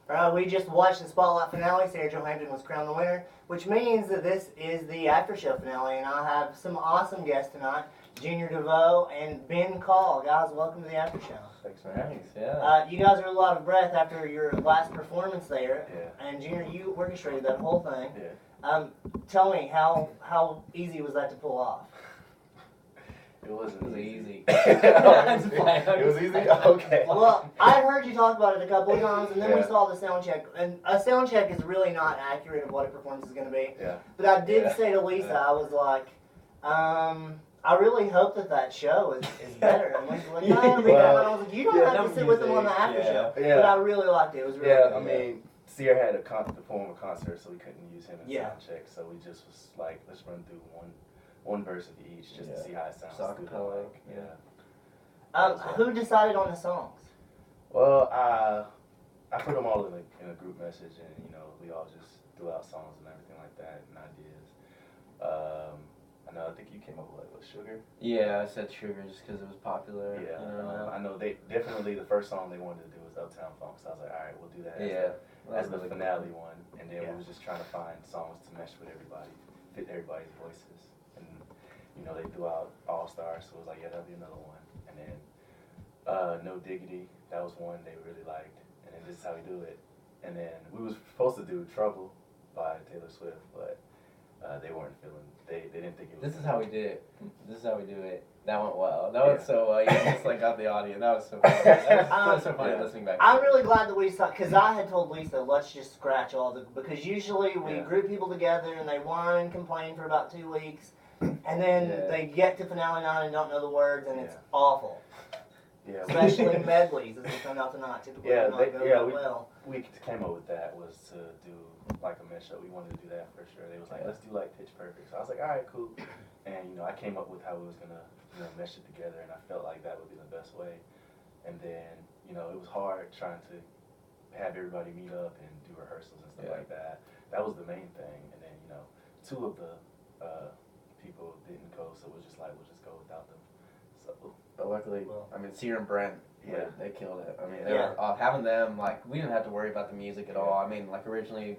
We just watched the Spotlight finale. Sarah Jo Hampton was crowned the winner, which means that this is the after show finale, and I have some awesome guests tonight. Junior DeVeaux and Ben Call. Guys, welcome to the after show. Thanks for having us. Yeah. You guys are a lot of breath after your last performance there. Yeah. And Junior, you orchestrated that whole thing. Yeah. Tell me, how easy was that to pull off? It wasn't easy. It was easy? Okay. Well, I heard you talk about it a couple of times, and then we Yeah. saw the sound check. And a sound check is really not accurate of what a performance is going to be. Yeah. But I did Yeah. say to Lisa, Yeah. I was like, I really hope that show is better. And Lisa's like, no, Well, I was like, you don't yeah, have to no sit with them on the music, after show. yeah. But I really liked it. It was really Yeah, good. I mean, Sierra had to perform a concert, so we couldn't use him in Yeah. sound check. So we just was like, let's run through one verse of each just to see how it sounds. Just through the acapella, mic. yeah. Who decided on the songs? Well, I put them all in a group message, and we all just threw out songs and everything like that and ideas. I think you came up with Sugar. Yeah, I said Sugar just because it was popular. Yeah, I know they definitely the first song they wanted to do was Uptown Funk, so I was like, all right, we'll do that as the finale one, and then we was just trying to find songs to mesh with everybody, fit everybody's voices, and they threw out All Stars, so it was like, yeah, that'll be another one, and then No Diggity, that was one they really liked, and then This Is How We Do It, and then we was supposed to do Trouble by Taylor Swift, but they weren't feeling. They didn't think it was. This is how we do it. This is how we do it. That went well. That went so well. You just got the audio. That was so funny. That was so funny listening back. I'm really glad that we saw, because I had told Lisa, let's just scratch because usually we group people together and they whine and complain for about 2 weeks, and then they get to finale night and don't know the words, and it's awful. Yeah. Especially medleys, as we found out tonight. Typically do not go well. We came up with that was to do like a mesh up. We wanted to do that for sure. They was like, let's do like Pitch Perfect. So I was like, all right, cool. And I came up with how we was gonna mesh it together, and I felt like that would be the best way. And then it was hard trying to have everybody meet up and do rehearsals and stuff like that. That was the main thing. And then 2 of the people didn't go, so we'll just go without them. So. But luckily, Sierra and Brent, they killed it. I mean, having them, we didn't have to worry about the music at all. I mean, originally,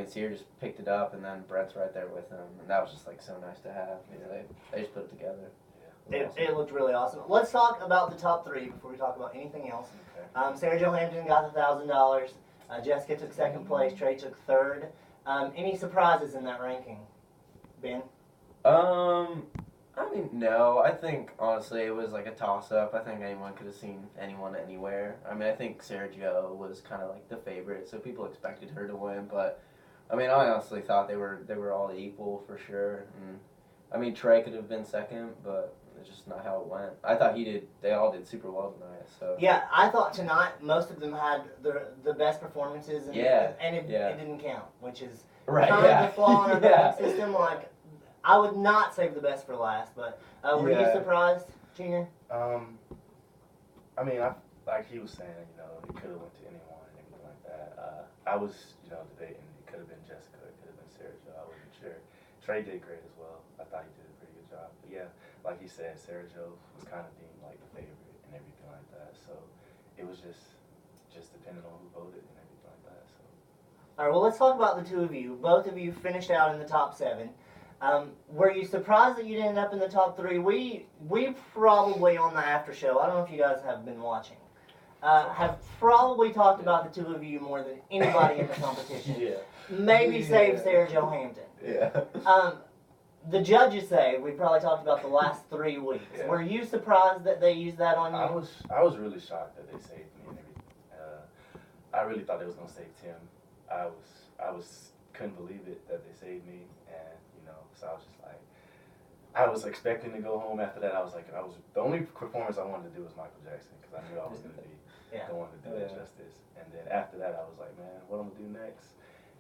Sierra just picked it up, and then Brent's right there with him, and that was just, so nice to have. They just put it together. It looked really awesome. Let's talk about the top 3 before we talk about anything else. Okay. Sarah Jo Hampton got $1,000. Jessica took 2nd place. Trey took 3rd. Any surprises in that ranking, Ben? No. I think, honestly, it was a toss-up. I think anyone could have seen anyone anywhere. I think Sarah Jo was kind of the favorite, so people expected her to win. But, I honestly thought they were all equal for sure. And, Trey could have been 2nd, but it's just not how it went. I thought they all did super well tonight. So yeah, I thought tonight most of them had the best performances, and it didn't count, which is kind of the flaw in our voting system. I would not save the best for last, but were you surprised, Junior? Like he was saying, he could have went to anyone and everything like that. I was, debating. It could have been Jessica, it could have been Sarah Jo. I wasn't sure. Trey did great as well. I thought he did a pretty good job. But yeah, like he said, Sarah Jo was kind of deemed the favorite and everything like that. So it was just depending on who voted and everything like that. So. All right. Well, let's talk about the 2 of you. Both of you finished out in the top 7. Were you surprised that you didn't end up in the top 3? We probably on the after show, I don't know if you guys have been watching, have probably talked about the 2 of you more than anybody in the competition. Maybe save Sarah Jo Hampton. The judges say we probably talked about the last 3 weeks. Were you surprised that they used that on you? I was really shocked that they saved me and everything. I really thought they was gonna save Tim. I couldn't believe it that they saved me, and so I was just like, I was expecting to go home after that. I was the only performance I wanted to do was Michael Jackson, because I knew I was gonna be the one to do it justice. And then after that, I was like, man, what am I gonna do next?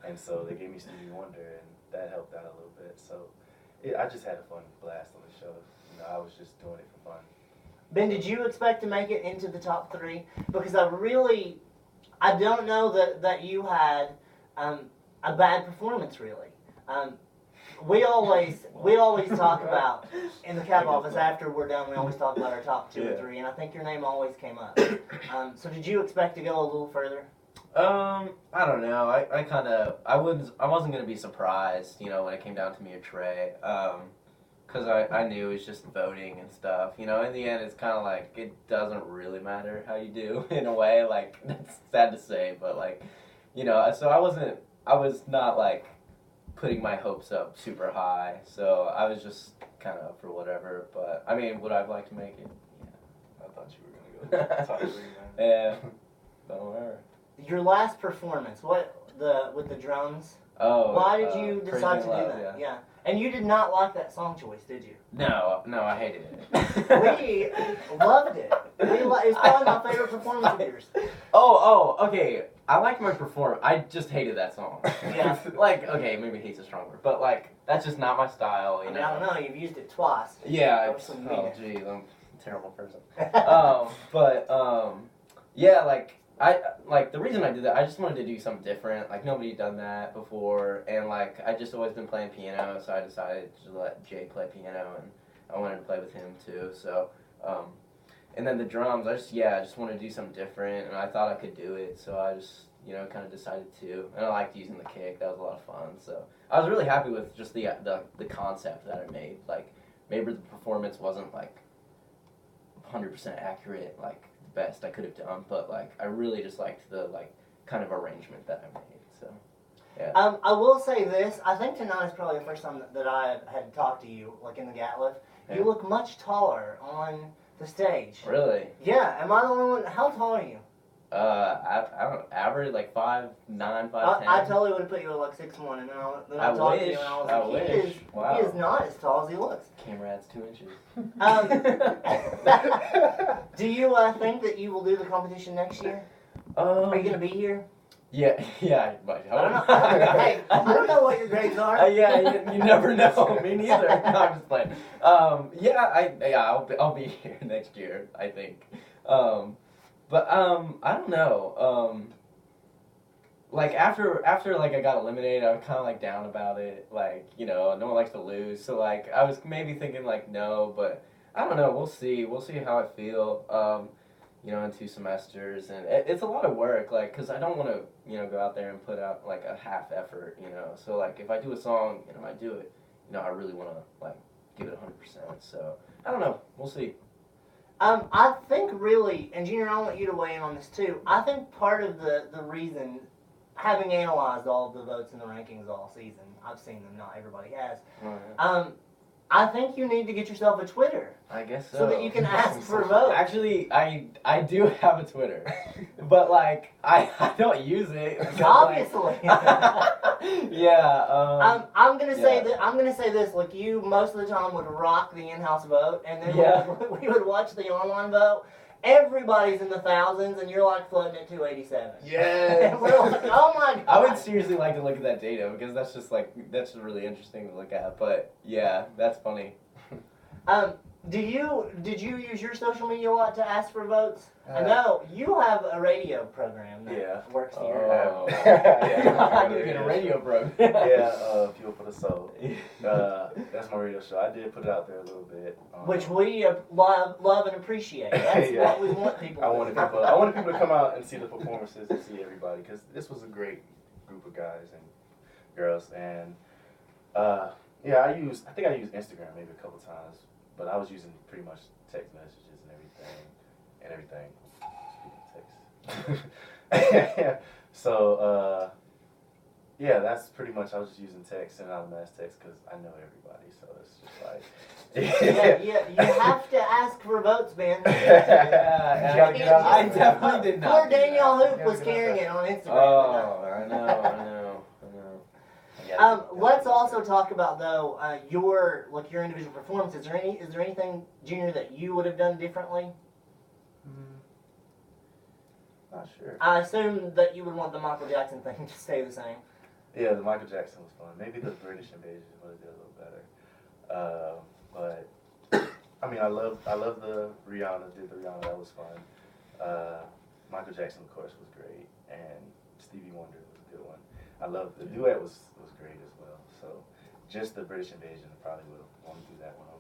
And so they gave me Stevie Wonder, and that helped out a little bit. So I just had a fun blast on the show. I was just doing it for fun. Ben, did you expect to make it into the top 3? Because I don't know that you had a bad performance, really. We always talk about, in the cab office, after we're done, we always talk about our top 2 or 3, and I think your name always came up. So did you expect to go a little further? I don't know. I wasn't gonna be surprised, you know, when it came down to me or Trey. Cause I knew it was just voting and stuff. You know, in the end, it's kind of like it doesn't really matter how you do in a way. Like that's sad to say, but like, you know, so I was not like putting my hopes up super high. So I was just kind of for whatever. But I mean, would I have liked to make it? I thought you were gonna go top 3, man. Yeah. Don't worry. Your last performance, with the drums? Oh. Why did you decide to do Love, that? Yeah. And you did not like that song choice, did you? No, I hated it. We loved it. It's probably my favorite performance of yours. Okay. I like my performance. I just hated that song. Yeah. Like, okay, maybe hate's a strong word, but like, that's just not my style, you know? I don't know, you've used it twice. Yeah, Obviously you mean it. geez, I'm a terrible person. Yeah, like the reason I did that, I just wanted to do something different. Like nobody had done that before, and like I just always been playing piano, so I decided to let Jay play piano, and I wanted to play with him too. So, and then the drums, I just wanted to do something different, and I thought I could do it, so I just kind of decided to, and I liked using the kick. That was a lot of fun. So I was really happy with just the concept that I made. Like maybe the performance wasn't like 100% accurate, like best I could have done, but like I really just liked the like kind of arrangement that I made. So yeah. I will say this, I think tonight is probably the first time that I had talked to you, like in the Gatliff. Yeah. You look much taller on the stage. Really? Yeah, am I the only one? How tall are you? I don't know, average like 5'9", 5'10". I totally would have put you at like 6'1", and then I talked to you and I was like, wish. Wow. He is not as tall as he looks. Camera adds 2 inches. Do you think that you will do the competition next year? Are you going to be here? Yeah, I I don't know. Hey, I don't know what your grades are. Yeah, you never know. Me neither. No, I'm just playing. I'll be here next year, I think. But I don't know. Like after like I got eliminated, I was kind of like down about it. Like no one likes to lose, so like I was maybe thinking like no, but I don't know. We'll see. We'll see how I feel. In 2 semesters, and it's a lot of work. Like, cause I don't want to go out there and put out like a half effort. So like if I do a song, I do it. I really want to like give it 100%. So I don't know. We'll see. I think really, and Junior, I want you to weigh in on this too. I think part of the reason, having analyzed all of the votes and the rankings all season, I've seen them, not everybody has. Right. I think you need to get yourself a Twitter. I guess so. So that you can ask for votes. Actually, I do have a Twitter, but like I don't use it. Obviously. Yeah. I'm gonna say that. I'm gonna say this. Like you, most of the time would rock the in-house vote, and then we would watch the online vote. Everybody's in the thousands, and you're like floating at 287. Yeah. And we're like, oh my god. I would seriously like to look at that data because that's just really interesting to look at. But yeah, that's funny. Did you use your social media a lot to ask for votes? I know you have a radio program that works here. I do get a radio program. Fuel for the Soul. That's my radio show. I did put it out there a little bit, which we love and appreciate. That's what we want people. I wanted people to come out and see the performances and see everybody because this was a great group of guys and girls. And I think I used Instagram maybe a couple times. But I was using pretty much text messages and everything. Speaking of text. So, that's pretty much, I was just using text, sending out a mass text because I know everybody. So it's just like. You have to ask for votes, man. I definitely did not. Poor Danielle Hoop was carrying it on Instagram. Oh, I know. Let's also talk about though your individual performance. Is there anything, Junior, that you would have done differently? Not sure. I assume that you would want the Michael Jackson thing to stay the same. Yeah, the Michael Jackson was fun. Maybe the British invasion would have did a little better. But I mean, I love the Rihanna. Did the Rihanna? That was fun. Michael Jackson, of course, was great, and Stevie Wonder was a good one. I love the duet was great as well. So just the British invasion, I probably would have wanted to do that one over.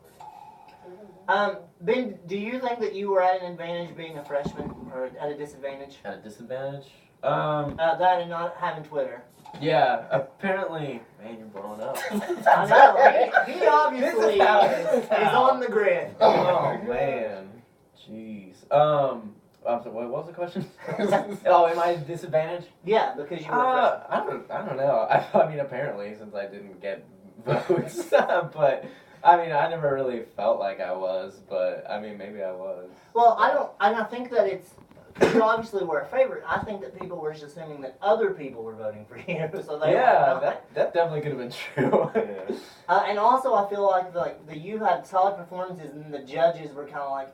Ben, do you think that you were at an advantage being a freshman or at a disadvantage? At a disadvantage? That and not having Twitter. Yeah, apparently, man, you're blowing up. I know. He obviously This is on the grid. Oh man, jeez. I'm sorry, what was the question? Oh, am I disadvantaged? Yeah, because you were a freshman. I don't know. I mean, apparently, since I didn't get votes, but I mean, I never really felt like I was, but I mean, maybe I was. Well, I don't think that it's. You obviously were a favorite. I think that people were just assuming that other people were voting for you, so they Yeah, were not. that definitely could have been true. Yeah. And also, I feel like you had solid performances, and the judges were kind of like,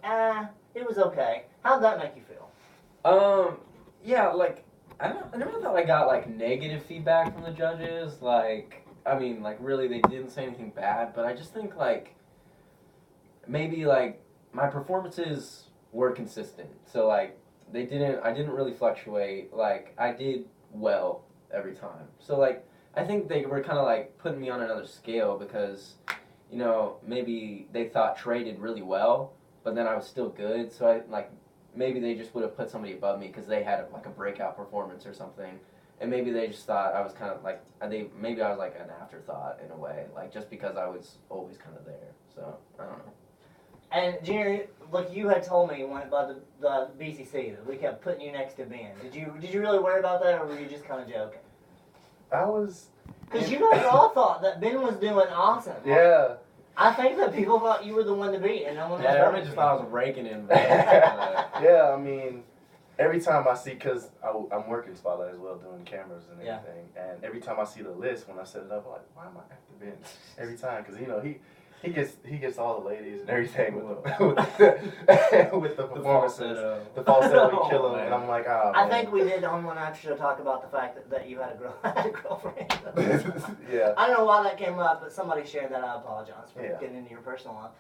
it was okay. How'd that make you feel? Yeah, like I never thought I got like negative feedback from the judges. Like, I mean, like really, they didn't say anything bad, but I just think like maybe like my performances were consistent. So like I didn't really fluctuate. Like I did well every time. So like I think they were kind of like putting me on another scale because, you know, maybe they thought Trey did really well, but then I was still good. So I like maybe they just would have put somebody above me because they had like a breakout performance or something. And maybe they just thought I was kind of like maybe I was like an afterthought in a way, like just because I was always kind of there. So I don't know. And Junior, like you had told me when by the BCC that we kept putting you next to Ben. Did you really worry about that, or were you just kind of joking? I was. Because you guys all thought that Ben was doing awesome. Yeah. I think that people thought you were the one to beat, and no one else. Yeah, everybody voted just for you. thought I was raking in. But, Yeah, I mean, every time I see, because I'm working Spotlight as well, doing cameras and Yeah. everything, and every time I see the list, when I set it up, I'm like, why am I after Ben? Every time, because, you know, he gets all the ladies and everything with the performances. The falsetto would kill him, and I'm like, oh, I man. think we did on one after show talk about the fact that you had a girlfriend. Yeah. I don't know why that came up, but somebody shared that. I apologize for Yeah. getting into your personal life.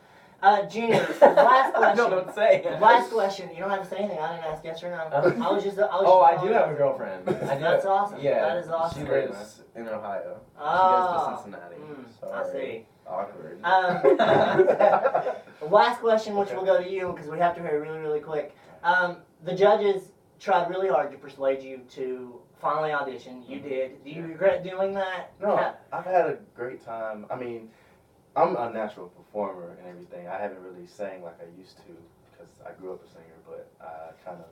Junior, last question. No, don't say. Last question. You don't have to say anything. I didn't ask yes or no. I was just. I do have a girlfriend. I do. That's awesome. Yeah, That is awesome. She lives in Ohio. Oh, She goes to Cincinnati. I Sorry. see. Awkward. Last question, which will go to you because we have to hurry really, really quick. The judges tried really hard to persuade you to finally audition. You did. Do you regret doing that? No, I've had a great time. I mean, I'm a natural performer and everything. I haven't really sang like I used to because I grew up a singer, but I kind of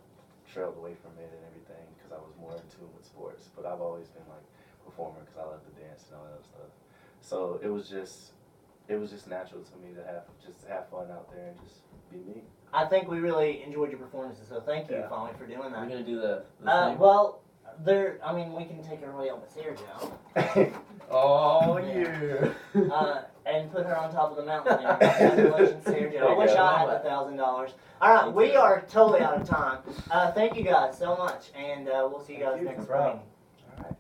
trailed away from it and everything because I was more in tune with sports. But I've always been like a performer because I love to dance and all that other stuff. So it was just natural to me to have fun out there and just be me. I think we really enjoyed your performances, so thank you Yeah. finally for doing We're that. gonna do the thing? Well, we can take everybody on but Sergio. Oh yeah. And put her on top of the mountain there. Congratulations, Sergio. There I you wish go. I had $1,000. All right, we are totally out of time. Thank you guys so much, and we'll see you guys Thank you. next No problem. spring. All right.